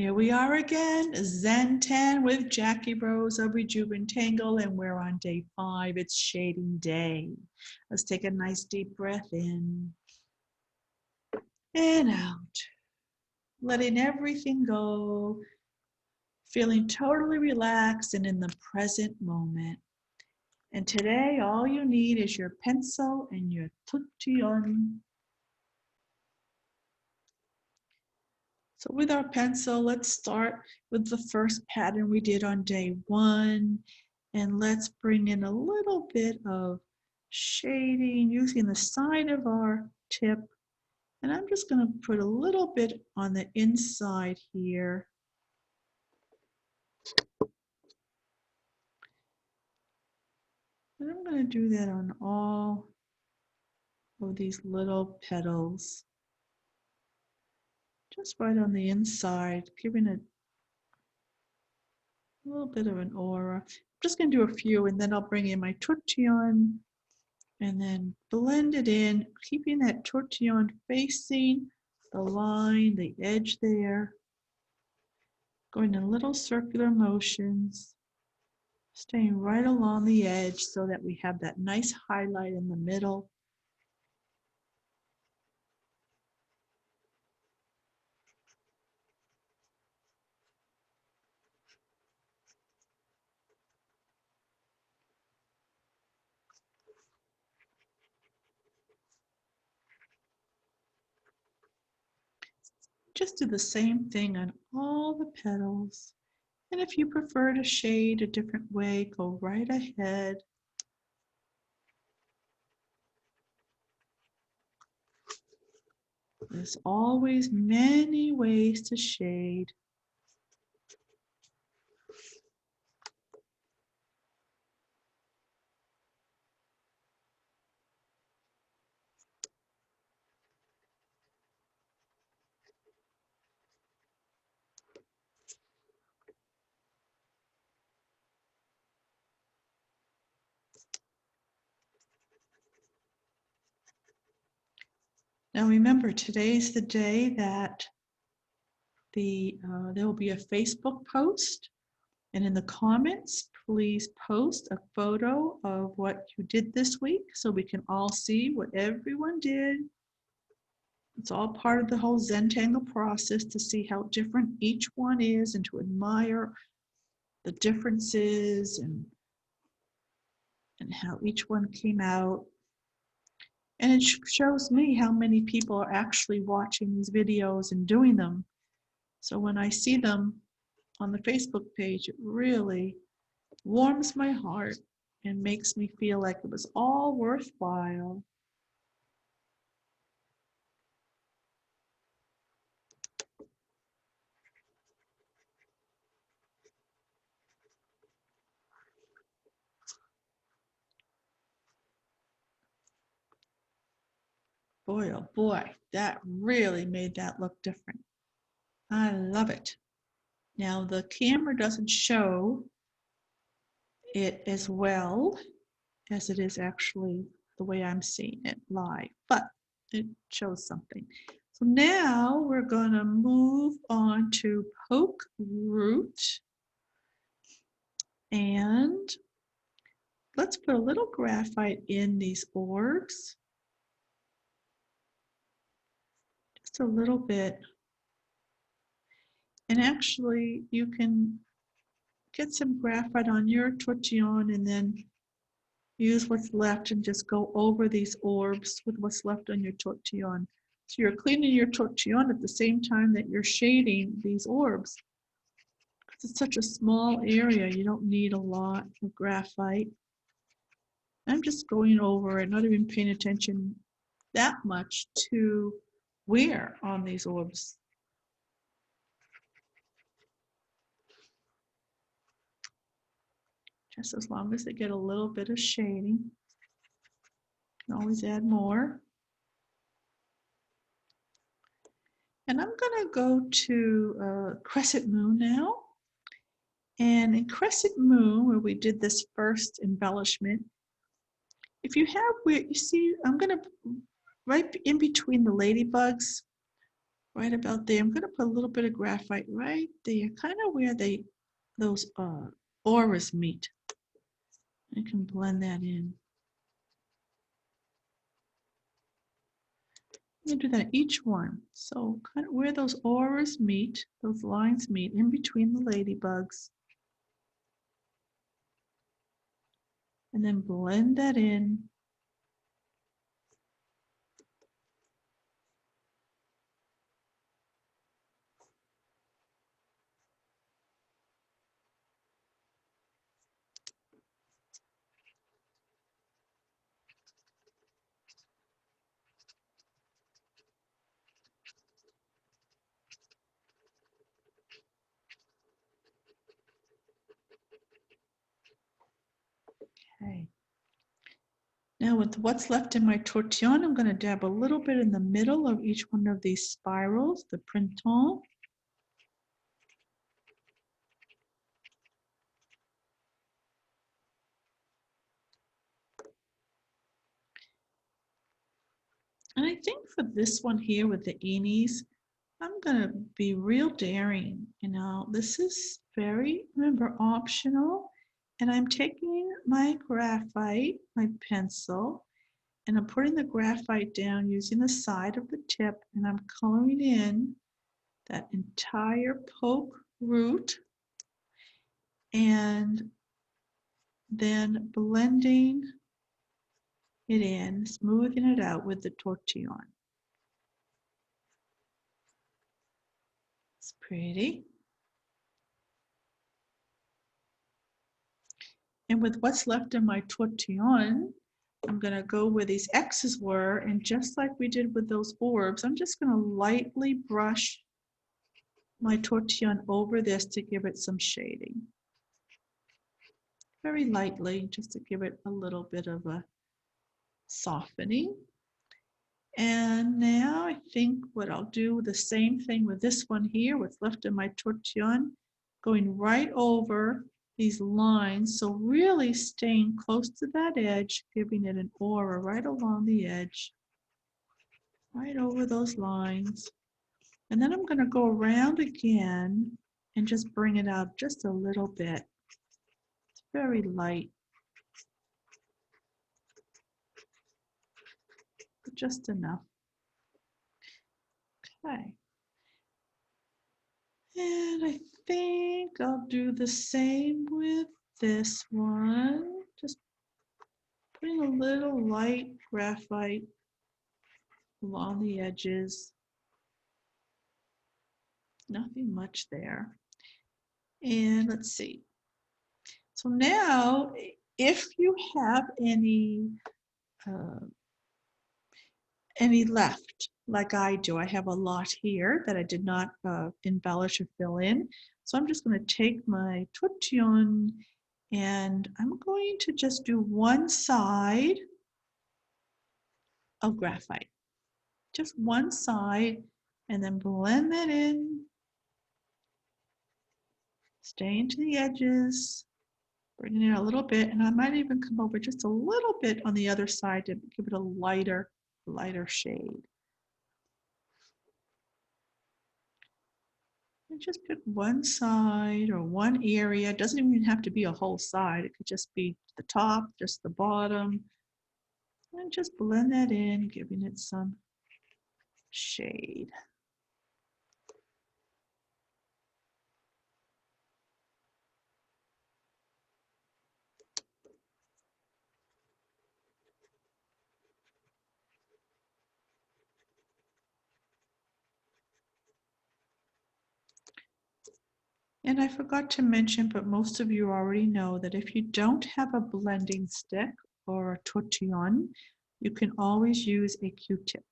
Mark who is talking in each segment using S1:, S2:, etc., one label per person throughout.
S1: Here we are again, ZenTen with Jackie Rose of Zentangle, and we're on day 5. It's shading day. Let's take a nice deep breath in and out, letting everything go, feeling totally relaxed and in the present moment. And today, all you need is your pencil and your tortillon. So with our pencil, let's start with the first pattern we did on day 1. And let's bring in a little bit of shading using the side of our tip. And I'm just going to put a little bit on the inside here. And I'm going to do that on all of these little petals. Just right on the inside, giving it a little bit of an aura. I'm just going to do a few, and then I'll bring in my tortillon and then blend it in, keeping that tortillon facing the line, the edge there. Going in little circular motions, staying right along the edge so that we have that nice highlight in the middle. Just do the same thing on all the petals. And if you prefer to shade a different way, go right ahead. There's always many ways to shade. Now remember, today's the day that there will be a Facebook post, and in the comments, please post a photo of what you did this week so we can all see what everyone did. It's all part of the whole Zentangle process to see how different each one is and to admire the differences and how each one came out. And it shows me how many people are actually watching these videos and doing them. So when I see them on the Facebook page, it really warms my heart and makes me feel like it was all worthwhile. Boy, oh boy, that really made that look different. I love it. Now the camera doesn't show it as well as it is actually the way I'm seeing it live, but it shows something. So now we're going to move on to poke root, and let's put a little graphite in these orbs, just a little bit. And actually you can get some graphite on your tortillon and then use what's left and just go over these orbs with what's left on your tortillon. So you're cleaning your tortillon at the same time that you're shading these orbs. It's such a small area, you don't need a lot of graphite. I'm just going over it, not even paying attention that much to where on these orbs. Just as long as they get a little bit of shading. You can always add more. And I'm going to go to Crescent Moon now. And in Crescent Moon, where we did this first embellishment, if you have where you see, I'm going to, right in between the ladybugs, right about there. I'm going to put a little bit of graphite right there, kind of where those auras meet. I can blend that in. I'm going to do that each one. So kind of where those auras meet, those lines meet in between the ladybugs. And then blend that in. Okay. Now with what's left in my tortillon, I'm going to dab a little bit in the middle of each one of these spirals, the printemps. And I think for this one here with the eenies, I'm going to be real daring. You know, this is very, remember, optional. And I'm taking my graphite, my pencil, and I'm putting the graphite down using the side of the tip, and I'm coloring in that entire poke root and then blending it in, smoothing it out with the tortillon. It's pretty. And with what's left in my tortillon, I'm going to go where these X's were, and just like we did with those orbs, I'm just going to lightly brush my tortillon over this to give it some shading. Very lightly, just to give it a little bit of a softening. And now I think what I'll do, the same thing with this one here, what's left in my tortillon, going right over these lines. So really staying close to that edge, giving it an aura right along the edge, right over those lines. And then I'm going to go around again and just bring it out just a little bit. It's very light, but just enough. Okay. And I think I'll do the same with this one. Just putting a little light graphite along the edges. Nothing much there. And let's see. So now, if you have any left, like I do, I have a lot here that I did not embellish or fill in. So I'm just going to take my tortillon and I'm going to just do one side of graphite, just one side, and then blend that in, staying to the edges, bringing it a little bit, and I might even come over just a little bit on the other side to give it a lighter shade. And just pick one side or one area. It doesn't even have to be a whole side. It could just be the top, just the bottom. And just blend that in, giving it some shade. And I forgot to mention, but most of you already know that if you don't have a blending stick or a tortillon, you can always use a Q-tip.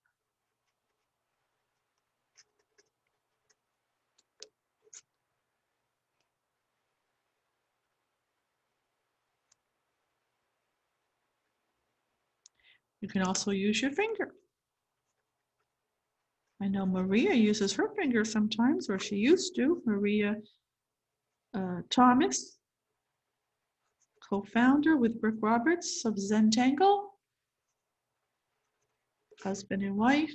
S1: You can also use your finger. I know Maria uses her finger sometimes, or she used to. Maria Thomas, co-founder with Rick Roberts of Zentangle, husband and wife.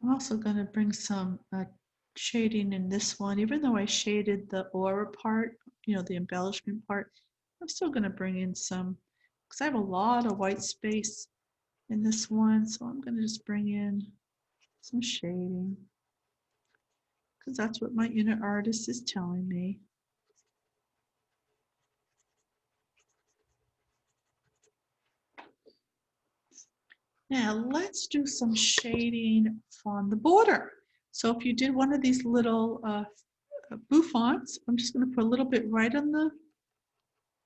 S1: I'm also going to bring some shading in this one. Even though I shaded the aura part, you know, the embellishment part, I'm still going to bring in some, because I have a lot of white space in this one. So I'm going to just bring in some shading, because that's what my inner artist is telling me. Now let's do some shading on the border. So if you did one of these little bouffants, I'm just going to put a little bit right on the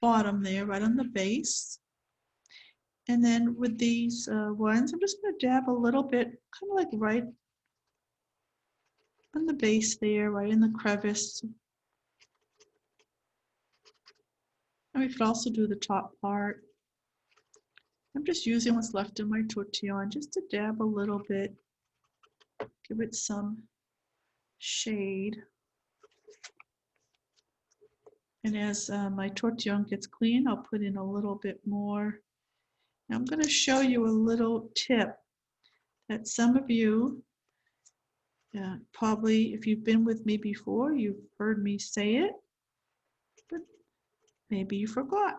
S1: bottom there, right on the base. And then with these ones, I'm just going to dab a little bit, kind of like right on the base there, right in the crevice. And we could also do the top part. I'm just using what's left of my tortillon just to dab a little bit, give it some shade. And as my tortillon gets clean, I'll put in a little bit more. Now I'm going to show you a little tip that some of you, probably if you've been with me before, you've heard me say it, but maybe you forgot.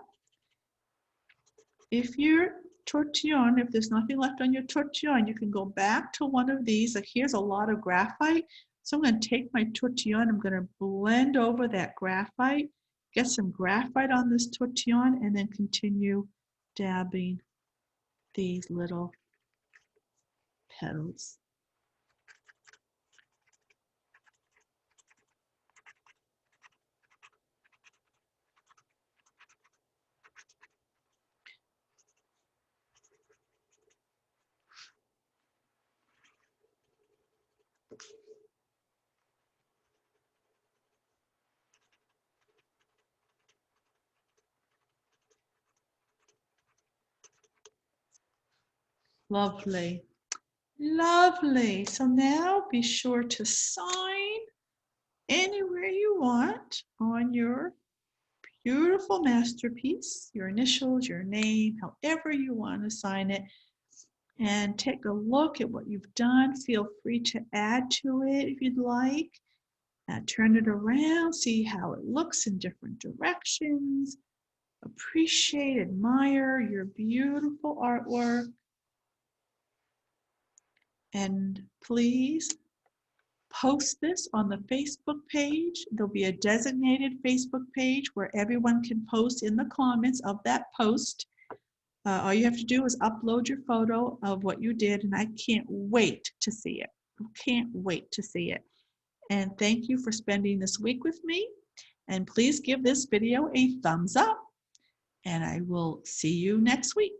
S1: If your tortillon, if there's nothing left on your tortillon, you can go back to one of these. Like here's a lot of graphite. So I'm going to take my tortillon, I'm going to blend over that graphite, get some graphite on this tortillon, and then continue dabbing these little petals. Lovely. Lovely. So now be sure to sign anywhere you want on your beautiful masterpiece, your initials, your name, however you want to sign it. And take a look at what you've done. Feel free to add to it if you'd like. Turn it around, see how it looks in different directions. Appreciate, admire your beautiful artwork. And please post this on the Facebook page. There'll be a designated Facebook page where everyone can post in the comments of that post. All you have to do is upload your photo of what you did, and I can't wait to see it. I can't wait to see it. And thank you for spending this week with me. And please give this video a thumbs up, and I will see you next week.